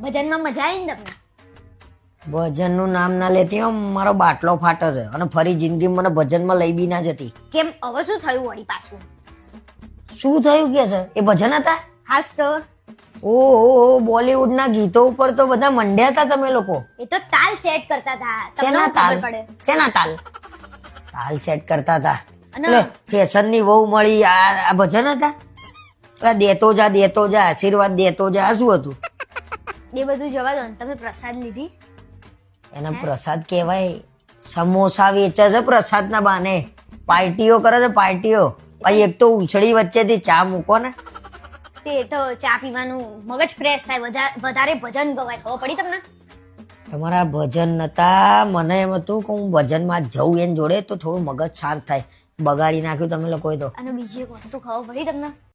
ભજનમાં મજા આવી ને તમને? ભજનનું નામ ના લેતી હો, મારો બાટલો ફાટે છે અને ફરી જિંદગી મને ભજનમાં લઈ બી ના જતી. કેમ હવે શું થયું વળી પાછું? શું થયું કે છે? એ ભજન હતા? હાસ તો ઓહો, બોલીવુડ ના ગીતો ઉપર તો બધા મંડ્યા હતા તમે લોકો. એ તો તાલ સેટ કરતા હતા. તમને શેના શું તાલ? ખબર પડે? શેના તાલ? તાલ સેટ કરતા હતા. અને એટલે ફેશન ની વહુ મળી, આ ભજન હતા? પેલા દેતો જા આશીર્વાદ દેતો જા, આ શું હતું? એ બધું જવા દો ને, તમે પ્રસાદ લીધી? એને પ્રસાદ કહેવાય. સમોસા વેચે છે પ્રસાદ ના બાને, પાર્ટીઓ કરે છે પાર્ટીઓ. પછી એક તો ઉછળી વચ્ચેથી ચા મૂકો ને. તે તો ચા પીવાનું મગજ ફ્રેશ થાય, વધારે ભજન ગવાય. ખબર પડી તમને? તમારા ભજન નતા, મને એમ હતું કે હું ભજનમાં જઉં એન જોડે તો થોડું મગજ શાંત થાય. બગાડી નાખ્યું તમે લોકોએ તો. અને બીજી એક વસ્તુ ખબર પડી તમને?